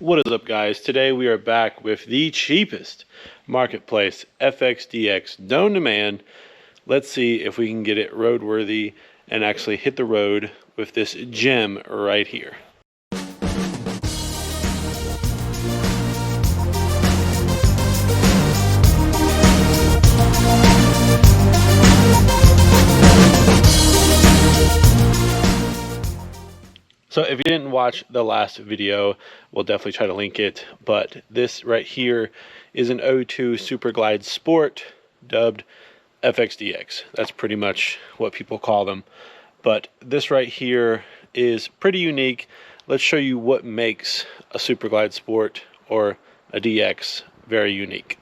What is up, guys? Today we are back with the cheapest marketplace, FXDX, known to man. Let's see if we can get it roadworthy and actually hit the road with this gem right here. So if you didn't watch the last video, we'll definitely try to link it. But this right here is an O2 Super Glide Sport, dubbed FXDX. That's pretty much what people call them. But this right here is pretty unique. Let's show you what makes a Super Glide Sport or a DX very unique.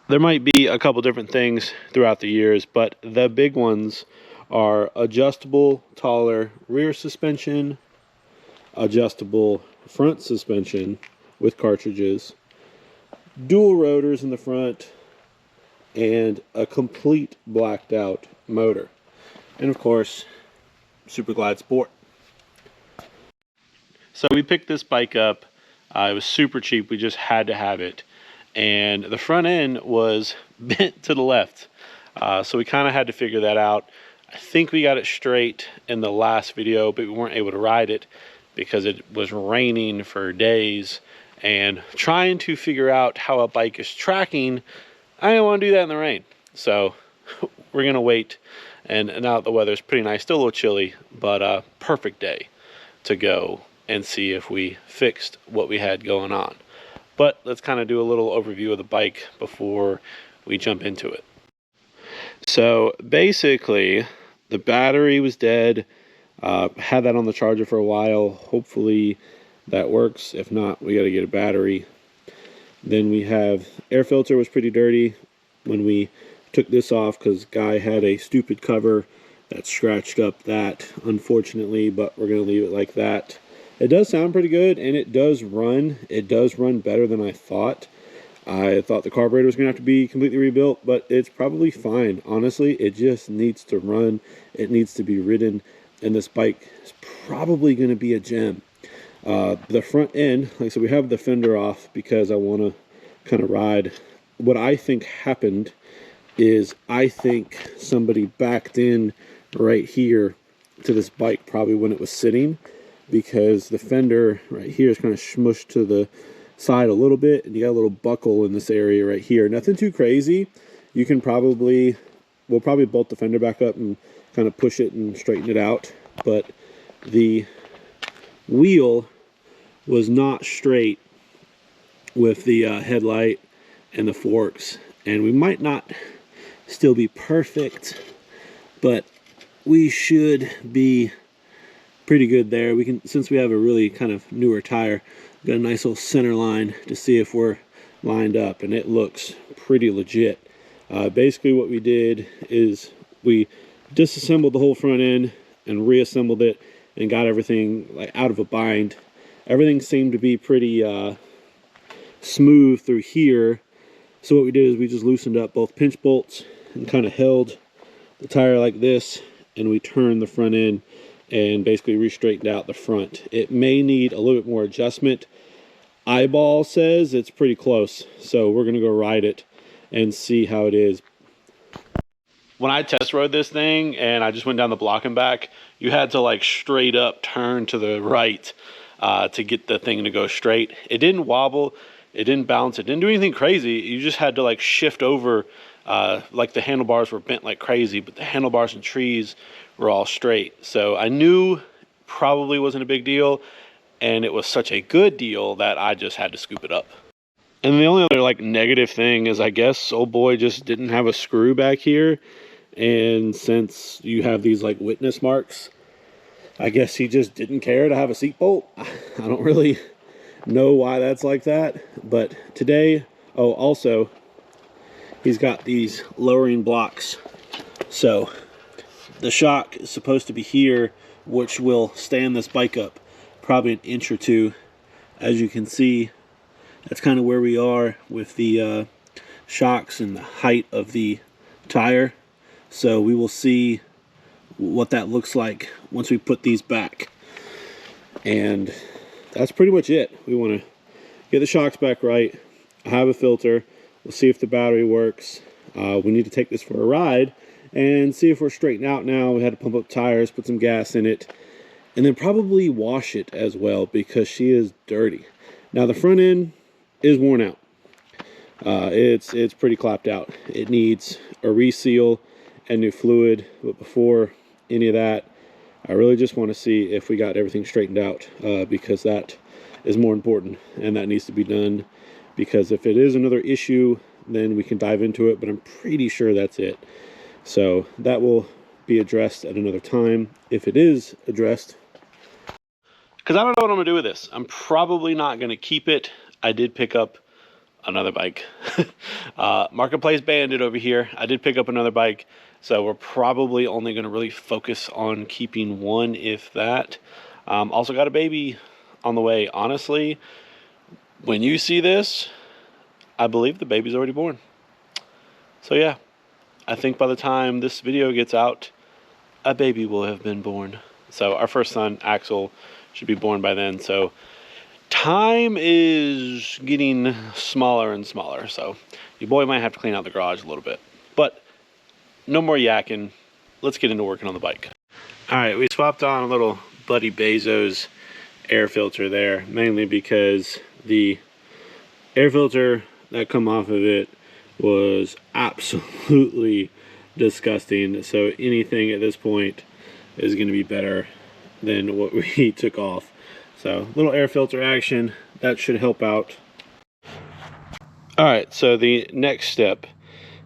There might be a couple different things throughout the years, but the big ones are adjustable, taller rear suspension, adjustable front suspension with cartridges, dual rotors in the front, and a complete blacked out motor, and of course Super Glide Sport. So we picked this bike up. It was super cheap. We just had to have it, and the front end was bent to the left, so we kind of had to figure that out. I think we got it straight in the last video, but we weren't able to ride it because it was raining for days, and trying to figure out how a bike is tracking, I didn't want to do that in the rain. So we're gonna wait, and now that the weather's pretty nice, still a little chilly, but a perfect day to go and see if we fixed what we had going on. But let's kind of do a little overview of the bike before we jump into it. So basically, the battery was dead. Had that on the charger for a while. Hopefully that works. If not, we got to get a battery. Then we have air filter was pretty dirty when we took this off because guy had a stupid cover that scratched up that, unfortunately, but we're going to leave it like that. It does sound pretty good, and it does run. It does run better than I thought. I thought the carburetor was going to have to be completely rebuilt, but it's probably fine. Honestly, it just needs to run. It needs to be ridden. And this bike is probably going to be a gem. The front end, like I said, we have the fender off because I want to kind of ride. What I think happened is I think somebody backed in right here to this bike probably when it was sitting, because the fender right here is kind of smushed to the side a little bit, and you got a little buckle in this area right here. Nothing too crazy. You can probably, we'll probably bolt the fender back up and kind of push it and straighten it out, but the wheel was not straight with the headlight and the forks, and we might not still be perfect, but we should be pretty good there. We can, since we have a really kind of newer tire, got a nice little center line to see if we're lined up, and it looks pretty legit. Basically what we did is we disassembled the whole front end and reassembled it and got everything like out of a bind. Everything seemed to be pretty smooth through here. So what we did is we just loosened up both pinch bolts and kind of held the tire like this, and we turned the front end and basically re-straightened out the front. It may need a little bit more adjustment. Eyeball says it's pretty close, so we're gonna go ride it and see how it is. When I test rode this thing and I just went down the block and back, you had to like straight up turn to the right to get the thing to go straight. It didn't wobble, it didn't bounce, it didn't do anything crazy. You just had to like shift over, like the handlebars were bent like crazy, but the handlebars and trees were all straight. So I knew probably wasn't a big deal, and it was such a good deal that I just had to scoop it up. And the only other like negative thing is I guess old boy just didn't have a screw back here. And since you have these like witness marks, I guess he just didn't care to have a seat bolt. I don't really know why that's like that. But today, oh, also, he's got these lowering blocks. So the shock is supposed to be here, which will stand this bike up probably an inch or two. As you can see, that's kind of where we are with the shocks and the height of the tire. So we will see what that looks like once we put these back. And that's pretty much it. We want to get the shocks back right. I have a filter. We'll see if the battery works. We need to take this for a ride and see if we're straightened out now. We had to pump up tires, put some gas in it, and then probably wash it as well because she is dirty. Now the front end is worn out. It's pretty clapped out. It needs a reseal and new fluid, but before any of that, I really just want to see if we got everything straightened out, because that is more important and that needs to be done, because if it is another issue, then we can dive into it, but I'm pretty sure that's it. So that will be addressed at another time if it is addressed. Because I don't know what I'm going to do with this. I'm probably not going to keep it. I did pick up another bike. Marketplace Bandit over here. I did pick up another bike. So we're probably only going to really focus on keeping one, if that. Also got a baby on the way. Honestly, when you see this, I believe the baby's already born. So yeah, I think by the time this video gets out, a baby will have been born. So our first son, Axel, should be born by then. So time is getting smaller and smaller. So your boy might have to clean out the garage a little bit. But no more yakking. Let's get into working on the bike. All right, we swapped on a little Buddy Bezos air filter there, mainly because the air filter that come off of it was absolutely disgusting. So anything at this point is going to be better than what we took off. So little air filter action, that should help out. All right, so the next step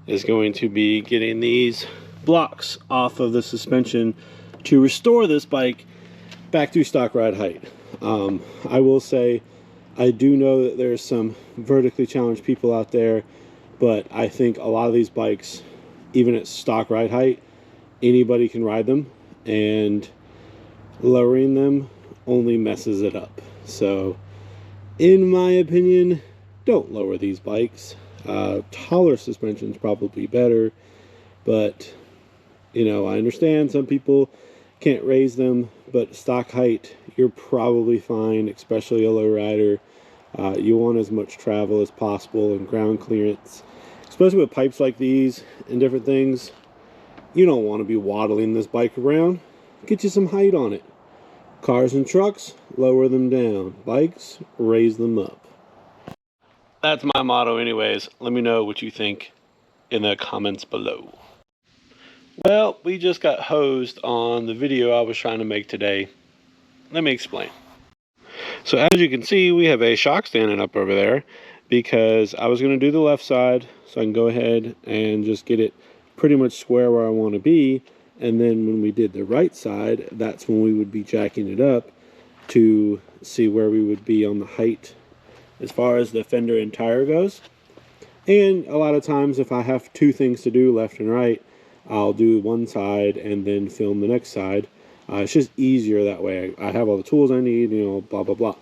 is going to be getting these blocks off of the suspension to restore this bike back to stock ride height. I will say, I do know that there's some vertically challenged people out there, but I think a lot of these bikes, even at stock ride height, anybody can ride them, and lowering them only messes it up. So in my opinion, don't lower these bikes. Taller suspension is probably better, but you know, I understand some people can't raise them, but stock height, you're probably fine, especially a low rider. You want as much travel as possible and ground clearance, especially with pipes like these and different things. You don't want to be waddling this bike around. Get you some height on it. Cars and trucks, lower them down. Bikes, raise them up. That's my motto anyways. Let me know what you think in the comments below. Well, we just got hosed on the video I was trying to make today. Let me explain. So as you can see, we have a shock standing up over there because I was going to do the left side so I can go ahead and just get it pretty much square where I want to be. And then when we did the right side, that's when we would be jacking it up to see where we would be on the height as far as the fender and tire goes. And a lot of times if I have two things to do, left and right, I'll do one side and then film the next side. It's just easier that way. I have all the tools I need, you know, blah, blah, blah.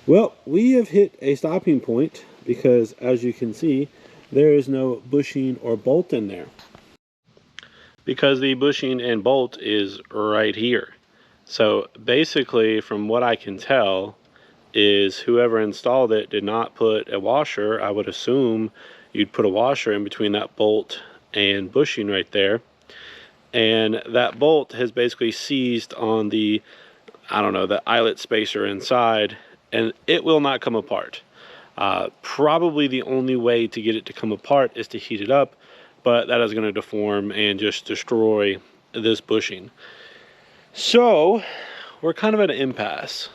Well, we have hit a stopping point because as you can see, there is no bushing or bolt in there. Because the bushing and bolt is right here. So basically, from what I can tell, is whoever installed it did not put a washer. I would assume you'd put a washer in between that bolt and bushing right there. And that bolt has basically seized on the, I don't know, the eyelet spacer inside, and it will not come apart. Probably the only way to get it to come apart is to heat it up, but that is going to deform and just destroy this bushing. So we're kind of at an impasse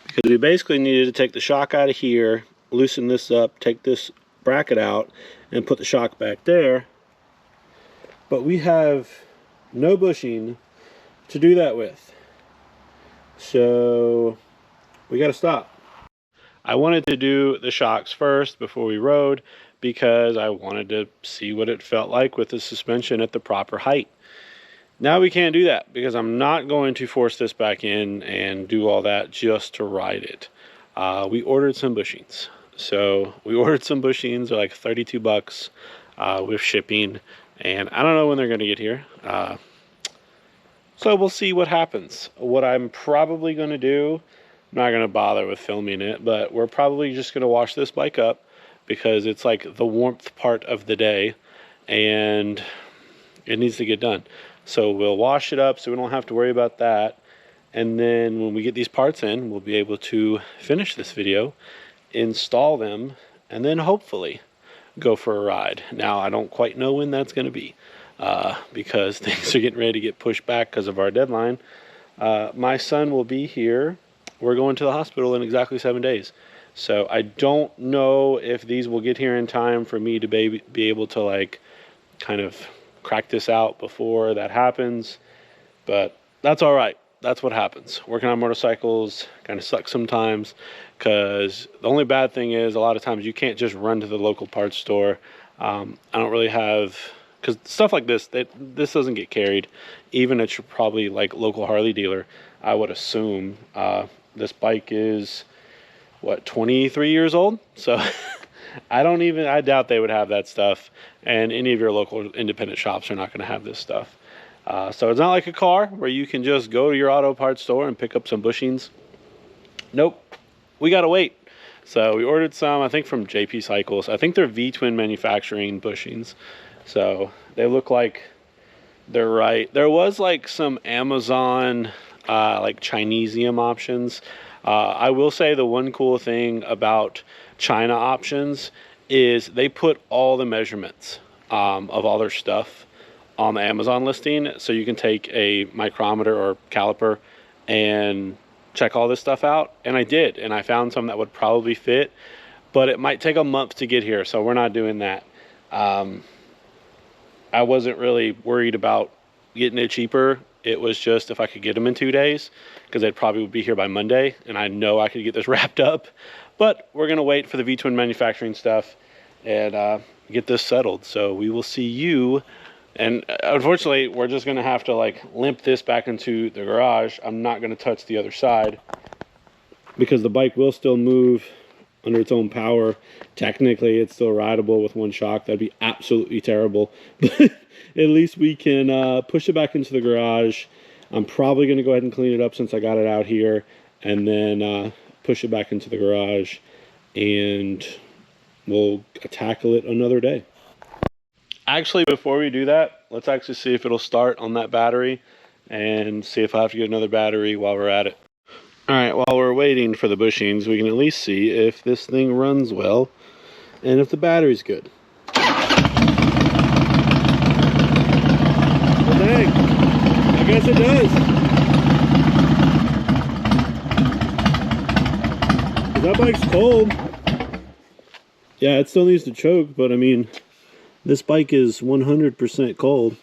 because we basically needed to take the shock out of here, loosen this up, take this bracket out, and put the shock back there. But we have no bushing to do that with. So we got to stop. I wanted to do the shocks first before we rode because I wanted to see what it felt like with the suspension at the proper height. Now we can't do that because I'm not going to force this back in and do all that just to ride it. We ordered some bushings. So we ordered some bushings, they're like 32 bucks with shipping, and I don't know when they're going to get here. So we'll see what happens. What I'm probably going to do not going to bother with filming it, but we're probably just going to wash this bike up because it's like the warmth part of the day and it needs to get done. So we'll wash it up so we don't have to worry about that. And then when we get these parts in, we'll be able to finish this video, install them, and then hopefully go for a ride. Now, I don't quite know when that's going to be because things are getting ready to get pushed back because of our deadline. My son will be here. We're going to the hospital in exactly 7 days. So I don't know if these will get here in time for me to be able to like kind of crack this out before that happens. But that's all right. That's what happens. Working on motorcycles kind of sucks sometimes because the only bad thing is a lot of times you can't just run to the local parts store. I don't really have, because stuff like this, this doesn't get carried even at your probably like local Harley dealer. I would assume this bike is what, 23 years old, so I doubt they would have that stuff, and any of your local independent shops are not going to have this stuff. So it's not like a car where you can just go to your auto parts store and pick up some bushings. Nope, we gotta wait. So we ordered some, I think from JP Cycles. I think they're V-twin manufacturing bushings, so they look like they're right. There was like some Amazon like Chinesium options. I will say the one cool thing about China options is they put all the measurements of all their stuff on the Amazon listing, so you can take a micrometer or caliper and check all this stuff out. And I did, and I found some that would probably fit, but it might take a month to get here, so we're not doing that. I wasn't really worried about getting it cheaper. It was just if I could get them in 2 days, because they'd probably be here by Monday, and I know I could get this wrapped up. But we're gonna wait for the V-twin manufacturing stuff and get this settled. So we will see you. And unfortunately, we're just gonna have to like limp this back into the garage. I'm not gonna touch the other side because the bike will still move under its own power. Technically, it's still rideable with one shock. That'd be absolutely terrible. But at least we can push it back into the garage. I'm probably gonna go ahead and clean it up since I got it out here, and then push it back into the garage, and we'll tackle it another day. Actually, before we do that, let's actually see if it'll start on that battery and see if I have to get another battery while we're at it. All right, while we're waiting for the bushings, we can at least see if this thing runs well and if the battery's good. Well, dang, I guess it does. That bike's cold. Yeah, it still needs to choke, but I mean, this bike is 100% cold.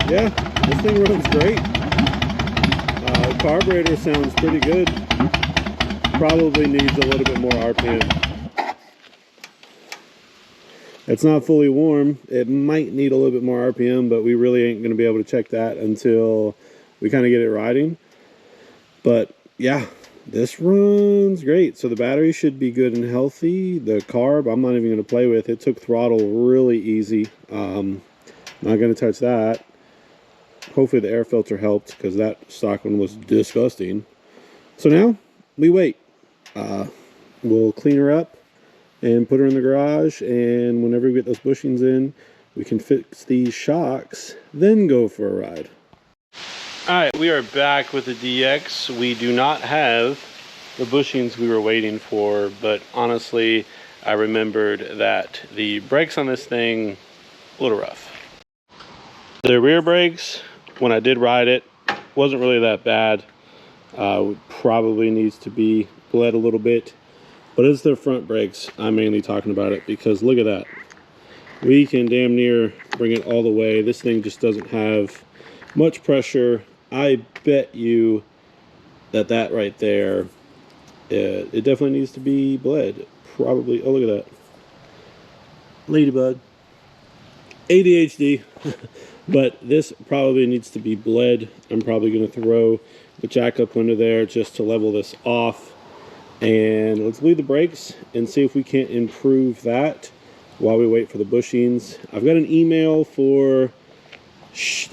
Yeah, this thing runs great. Carburetor sounds pretty good. Probably needs a little bit more RPM. It's not fully warm. It might need a little bit more RPM, but we really ain't going to be able to check that until we kind of get it riding. But yeah, this runs great. So the battery should be good and healthy. The carb, I'm not even going to play with. It took throttle really easy. Not going to touch that. Hopefully the air filter helped, because that stock one was disgusting. So now we wait. We'll clean her up and put her in the garage, and whenever we get those bushings in, we can fix these shocks, then go for a ride. All right, we are back with the DX. We do not have the bushings we were waiting for, but honestly, I remembered that the brakes on this thing, a little rough. The rear brakes, when I did ride it, wasn't really that bad. Probably needs to be bled a little bit, but it's the front brakes I'm mainly talking about it, because look at that. We can damn near bring it all the way. This thing just doesn't have much pressure. I bet you that right there, it definitely needs to be bled. Probably, oh, look at that. Ladybug. ADHD. But this probably needs to be bled. I'm probably going to throw the jack up under there just to level this off. And let's bleed the brakes and see if we can't improve that while we wait for the bushings. I've got an email for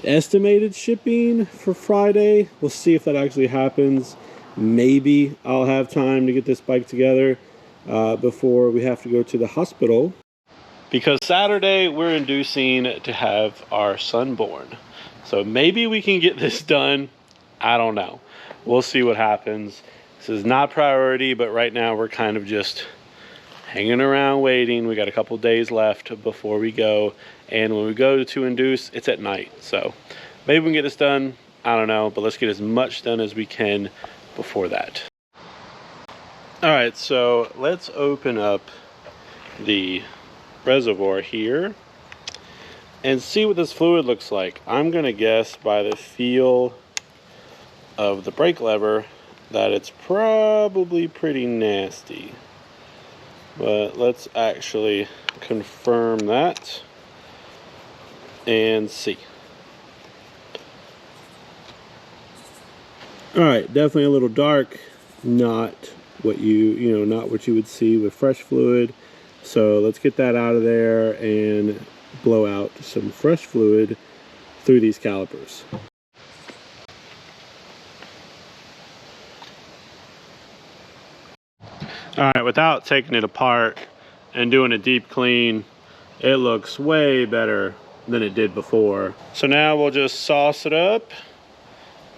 estimated shipping for Friday. We'll see if that actually happens. Maybe I'll have time to get this bike together before we have to go to the hospital. Because Saturday we're inducing to have our son born. So maybe we can get this done. I don't know. We'll see what happens. This is not priority, but right now we're kind of just hanging around waiting. We got a couple days left before we go. And when we go to induce, it's at night. So maybe we can get this done. I don't know, but let's get as much done as we can before that. All right, so let's open up the reservoir here and see what this fluid looks like. I'm gonna guess by the feel of the brake lever that it's probably pretty nasty, but let's actually confirm that and see. All right, definitely a little dark, not what not what you would see with fresh fluid. So let's get that out of there and blow out some fresh fluid through these calipers. All right, without taking it apart and doing a deep clean, it looks way better than it did before. So now we'll just sauce it up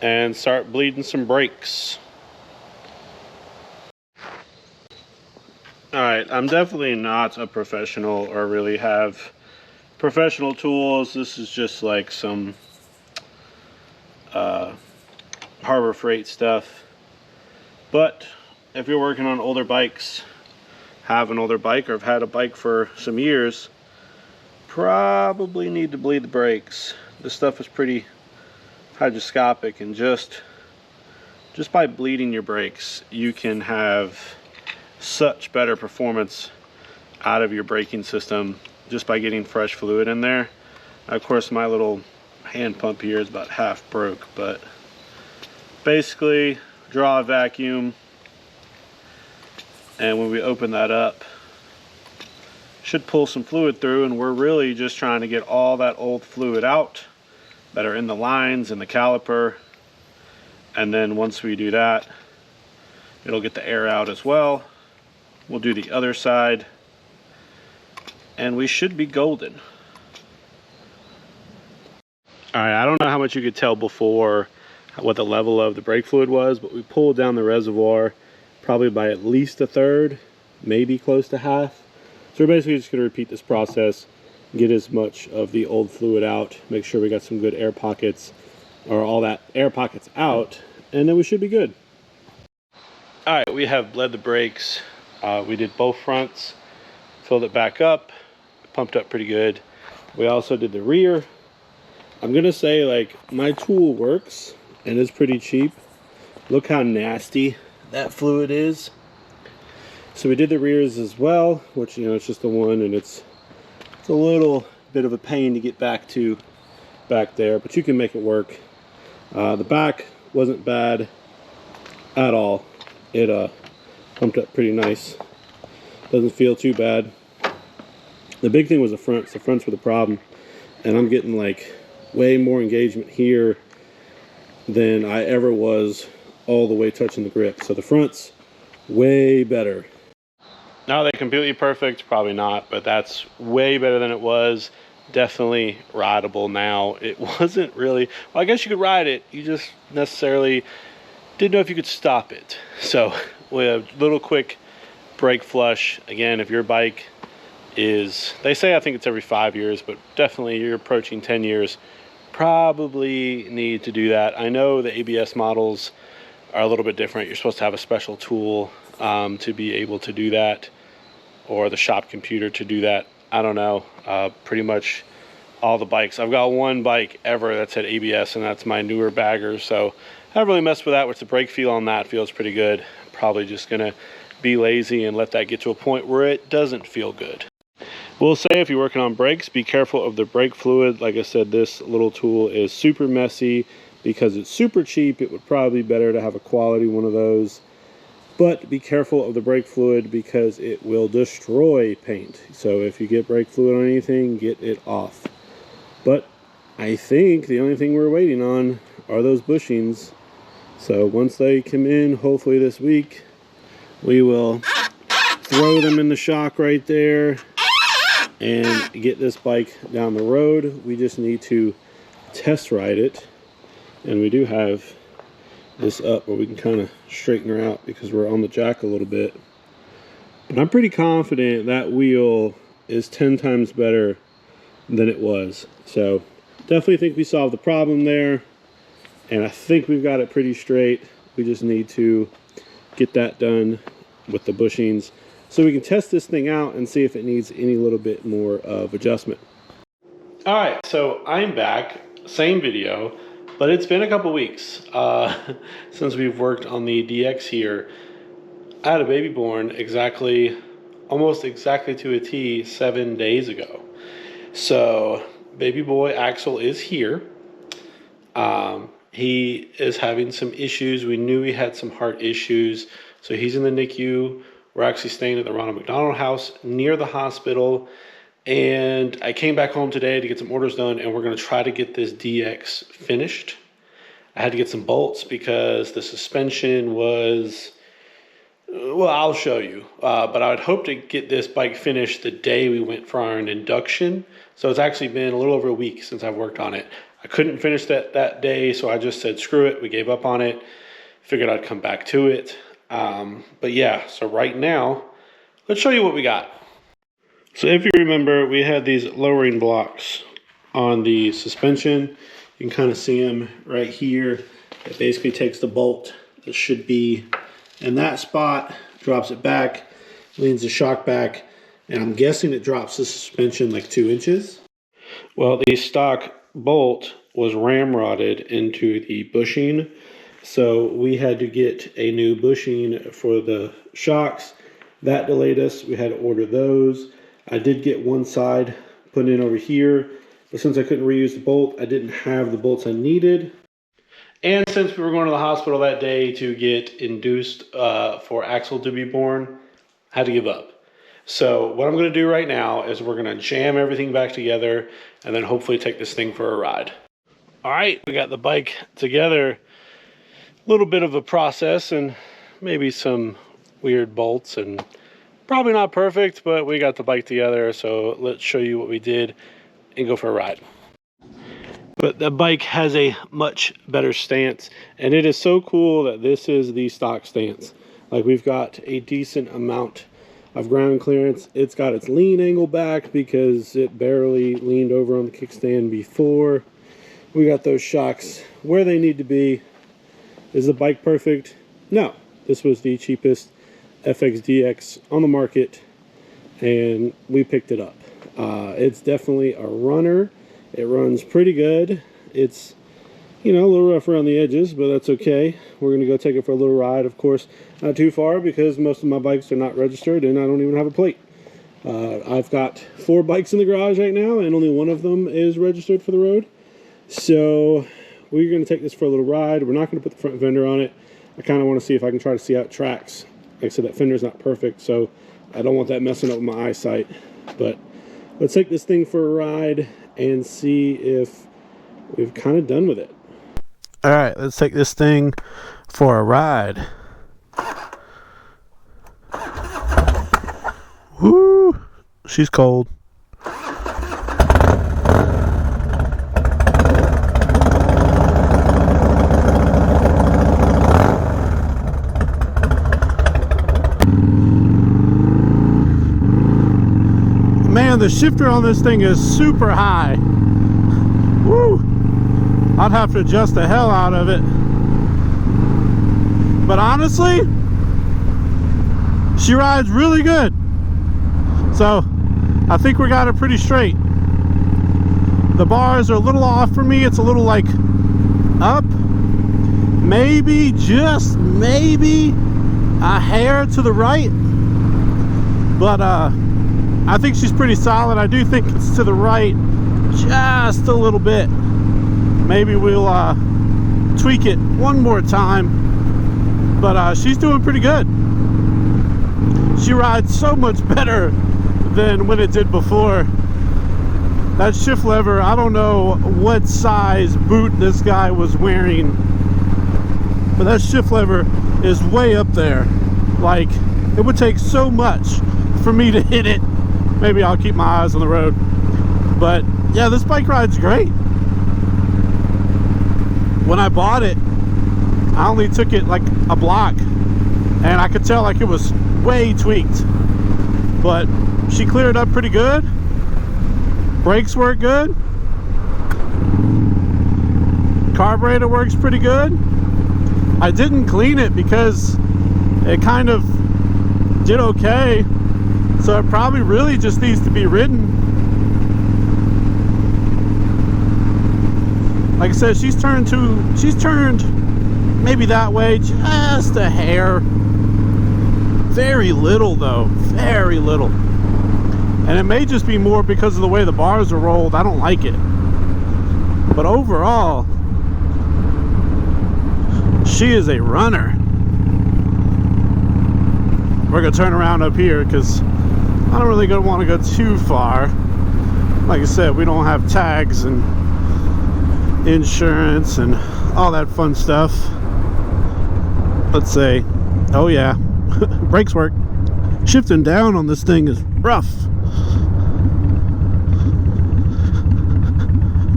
and start bleeding some brakes. All right, I'm definitely not a professional or really have professional tools. This is just like some Harbor Freight stuff. But if you're working on older bikes, have an older bike or have had a bike for some years, probably need to bleed the brakes. This stuff is pretty hygroscopic, and just by bleeding your brakes, you can have such better performance out of your braking system just by getting fresh fluid in there. Of course, my little hand pump here is about half broke, but basically draw a vacuum, and when we open that up, should pull some fluid through, and we're really just trying to get all that old fluid out that are in the lines and the caliper. And then once we do that, it'll get the air out as well. We'll do the other side, and we should be golden. All right, I don't know how much you could tell before what the level of the brake fluid was, but we pulled down the reservoir probably by at least a third, maybe close to half. So we're basically just going to repeat this process, get as much of the old fluid out, make sure we got some good air pockets, or all that air pockets out, and then we should be good. All right, we have bled the brakes. We did both fronts, filled it back up, pumped up pretty good. We also did the rear. I'm gonna say, like, my tool works and is pretty cheap. Look how nasty that fluid is. So we did the rears as well, which, it's just the one, and it's a little bit of a pain to get back there, but you can make it work. The back wasn't bad at all. It pumped up pretty nice. Doesn't feel too bad. The big thing was the fronts. The fronts were the problem, and I'm getting like way more engagement here than I ever was all the way touching the grip. So the fronts, way better. Now, are they completely perfect? Probably not, but that's way better than it was. Definitely rideable now. It wasn't really, well, I guess you could ride it, you just necessarily didn't know if you could stop it. So we have a little quick brake flush. Again, if your bike is, they say I think it's every 5 years, but definitely you're approaching 10 years, probably need to do that. I know the ABS models are a little bit different. You're supposed to have a special tool to be able to do that, or the shop computer to do that. I don't know. Pretty much all the bikes. I've got one bike ever that's had ABS, and that's my newer bagger. So haven't really messed with that, which the brake feel on that feels pretty good. Probably just gonna be lazy and let that get to a point where it doesn't feel good. We'll say if you're working on brakes, be careful of the brake fluid. Like I said, this little tool is super messy. Because it's super cheap, it would probably be better to have a quality one of those. But be careful of the brake fluid because it will destroy paint. So if you get brake fluid on anything, get it off. But I think the only thing we're waiting on are those bushings. So once they come in, hopefully this week, we will throw them in the shock right there and get this bike down the road. We just need to test ride it. And we do have this up where we can kind of straighten her out because we're on the jack a little bit. But I'm pretty confident that wheel is 10 times better than it was. So definitely think we solved the problem there. And I think we've got it pretty straight. We just need to get that done with the bushings so we can test this thing out and see if it needs any little bit more of adjustment. All right, so I'm back, same video. But it's been a couple weeks since we've worked on the DX here. I had a baby born almost exactly to a T 7 days ago. So baby boy Axel is here. He is having some issues. We knew he had some heart issues. So he's in the NICU. We're actually staying at the Ronald McDonald House near the hospital. And I came back home today to get some orders done, and we're going to try to get this DX finished. I had to get some bolts because the suspension was, well, I'll show you. But I would hope to get this bike finished the day we went for our induction. So it's actually been a little over a week since I've worked on it. I couldn't finish that day, so I just said, screw it. We gave up on it. Figured I'd come back to it. But yeah, so right now, let's show you what we got. So if you remember, we had these lowering blocks on the suspension. You can kind of see them right here. It basically takes the bolt that should be in that spot, drops it back, leans the shock back, and I'm guessing it drops the suspension like 2 inches. Well, the stock bolt was ramrodded into the bushing, so we had to get a new bushing for the shocks. That delayed us. We had to order those. I did get one side put in over here, but since I couldn't reuse the bolt, I didn't have the bolts I needed. And since we were going to the hospital that day to get induced for Axel to be born, I had to give up. So what I'm going to do right now is we're going to jam everything back together and then hopefully take this thing for a ride. All right, we got the bike together. A little bit of a process and maybe some weird bolts and probably not perfect, but we got the bike together, so let's show you what we did and go for a ride. But the bike has a much better stance, and it is so cool that this is the stock stance. Like, we've got a decent amount of ground clearance. It's got its lean angle back because it barely leaned over on the kickstand before. We got those shocks where they need to be. Is the bike perfect? No. This was the cheapest FXDX on the market, and we picked it up. It's definitely a runner. It runs pretty good. It's, you know, a little rough around the edges, but that's okay. We're going to go take it for a little ride. Of course, not too far because most of my bikes are not registered and I don't even have a plate. I've got 4 bikes in the garage right now, and only one of them is registered for the road. So we're going to take this for a little ride. We're not going to put the front fender on it. I kind of want to see if I can try to see how it tracks. Like I said, that fender's not perfect, so I don't want that messing up with my eyesight. But let's take this thing for a ride and see if we've kind of done with it. All right, let's take this thing for a ride. Woo! She's cold. Man, the shifter on this thing is super high. Woo! I'd have to adjust the hell out of it. But honestly, she rides really good. So, I think we got it pretty straight. The bars are a little off for me. It's a little like up. maybe, just maybe, a hair to the right, but I think she's pretty solid. I do think it's to the right just a little bit. Maybe we'll tweak it one more time, but she's doing pretty good. She rides so much better than when it did before. That shift lever, I don't know what size boot this guy was wearing, but that shift lever is way up there. Like, it would take so much for me to hit it. Maybe I'll keep my eyes on the road, but yeah, this bike ride's great. When I bought it, I only took it like a block, and I could tell like it was way tweaked, but she cleared up pretty good. Brakes work good. Carburetor works pretty good. I didn't clean it because it kind of did okay, so it probably really just needs to be ridden. Like I said, she's turned maybe that way just a hair. Very little though, very little. And it may just be more because of the way the bars are rolled. I don't like it. But overall, she is a runner. We're gonna turn around up here because I don't really want to go too far. Like I said, we don't have tags and insurance and all that fun stuff. Let's say, oh yeah, brakes work. Shifting down on this thing is rough.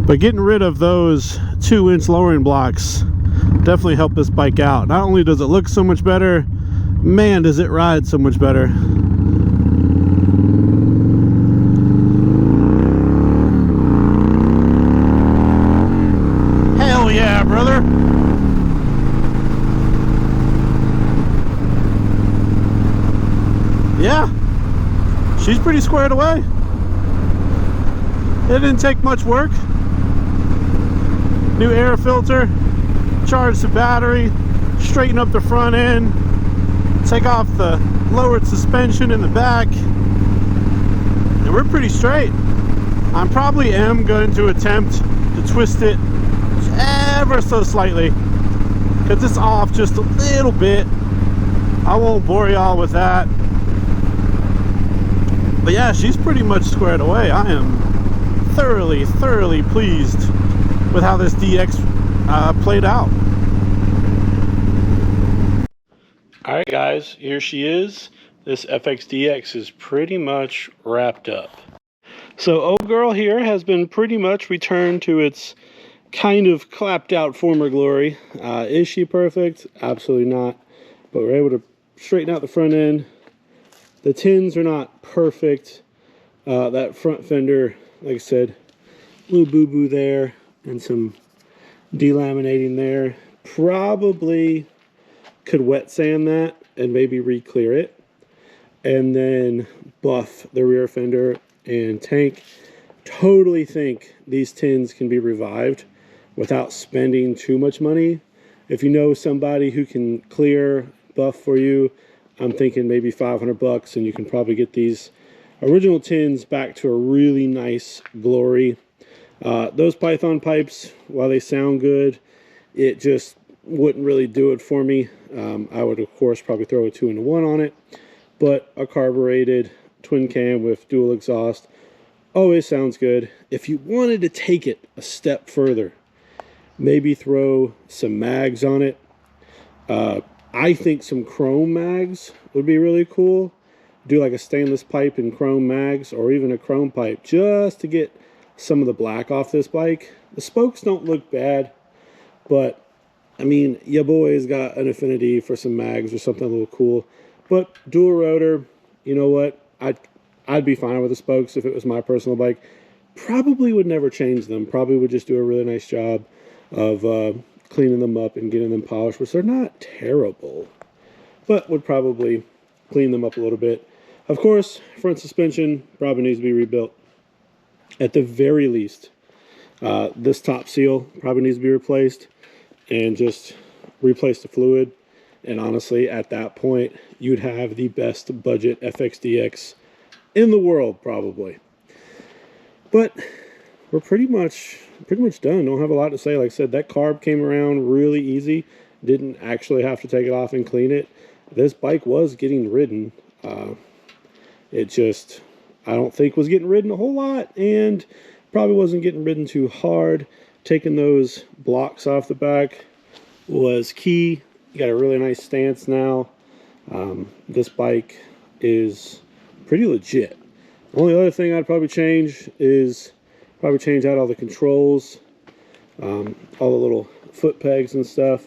But getting rid of those 2-inch lowering blocks definitely helped this bike out. Not only does it look so much better, man, does it ride so much better. Hell yeah, brother. Yeah, she's pretty squared away. It didn't take much work. New air filter, charge the battery, straighten up the front end, take off the lowered suspension in the back, and we're pretty straight. I probably am going to attempt to twist it ever so slightly because it's off just a little bit. I won't bore y'all with that. But yeah, she's pretty much squared away. I am thoroughly pleased with how this DX played out. Alright guys, here she is. This FXDX is pretty much wrapped up. So old girl here has been pretty much returned to its kind of clapped out former glory. Is she perfect? Absolutely not. But we're able to straighten out the front end. The tins are not perfect. That front fender, like I said, little boo-boo there and some delaminating there. Probably could wet sand that and maybe re-clear it. And then buff the rear fender and tank. Totally think these tins can be revived without spending too much money. If you know somebody who can clear, buff for you, I'm thinking maybe 500 bucks and you can probably get these original tins back to a really nice glory. Those Python pipes, while they sound good, it just wouldn't really do it for me. I would of course probably throw a 2-in-1 on it, but a carbureted twin cam with dual exhaust always sounds good. If you wanted to take it a step further, maybe throw some mags on it. I think some chrome mags would be really cool. Do like a stainless pipe and chrome mags, or even a chrome pipe, just to get some of the black off this bike. The spokes don't look bad, but I mean, your boy's got an affinity for some mags or something a little cool. But dual rotor, you know what? I'd be fine with the spokes if it was my personal bike. Probably would never change them. Probably would just do a really nice job of cleaning them up and getting them polished, which they're not terrible, but would probably clean them up a little bit. Of course, front suspension probably needs to be rebuilt. At the very least, this top seal probably needs to be replaced, and just replace the fluid, and honestly, at that point, you'd have the best budget FXDX in the world, probably. But we're pretty much done. Don't have a lot to say. Like I said, that carb came around really easy. Didn't actually have to take it off and clean it. This bike was getting ridden. It just, I don't think, was getting ridden a whole lot, and probably wasn't getting ridden too hard. Taking those blocks off the back was key. You got a really nice stance now. This bike is pretty legit. The only other thing I'd probably change is change out all the controls, all the little foot pegs and stuff,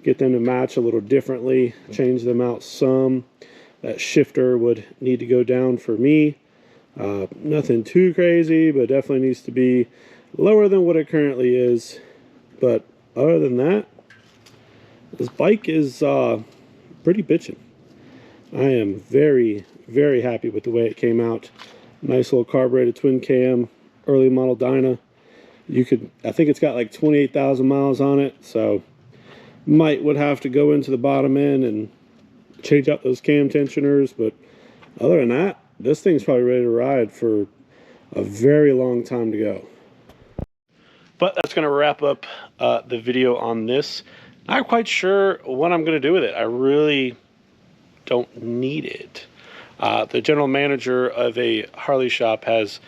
get them to match a little differently, change them out some. That shifter would need to go down for me. Nothing too crazy, but definitely needs to be lower than what it currently is. But other than that, this bike is pretty bitchin'. I am very, very happy with the way it came out. Nice little carbureted twin cam, early model dyna. I think it's got like 28,000 miles on it, so would have to go into the bottom end and change out those cam tensioners, but other than that, this thing's probably ready to ride for a very long time to go. But that's going to wrap up the video on this. Not quite sure what I'm going to do with it. I really don't need it. The general manager of a Harley shop has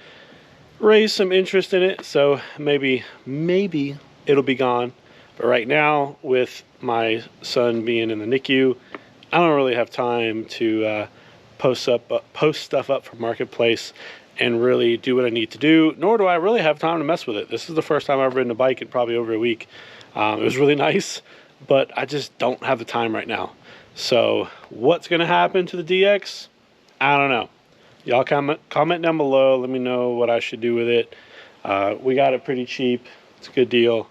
raised some interest in it, so maybe it'll be gone. But right now, with my son being in the NICU, I don't really have time to post stuff up for Marketplace and really do what I need to do, nor do I really have time to mess with it. This is the first time I've ridden a bike in probably over a week. It was really nice, but I just don't have the time right now. So what's going to happen to the DX? I don't know. Y'all comment down below. Let me know what I should do with it. We got it pretty cheap. It's a good deal.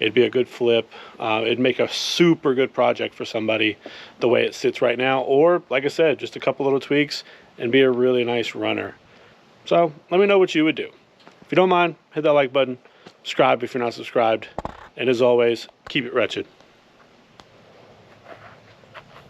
It'd be a good flip. It'd make a super good project for somebody the way it sits right now. Or, like I said, just a couple little tweaks and be a really nice runner. So let me know what you would do. If you don't mind, hit that like button. Subscribe if you're not subscribed. And as always, keep it wretched.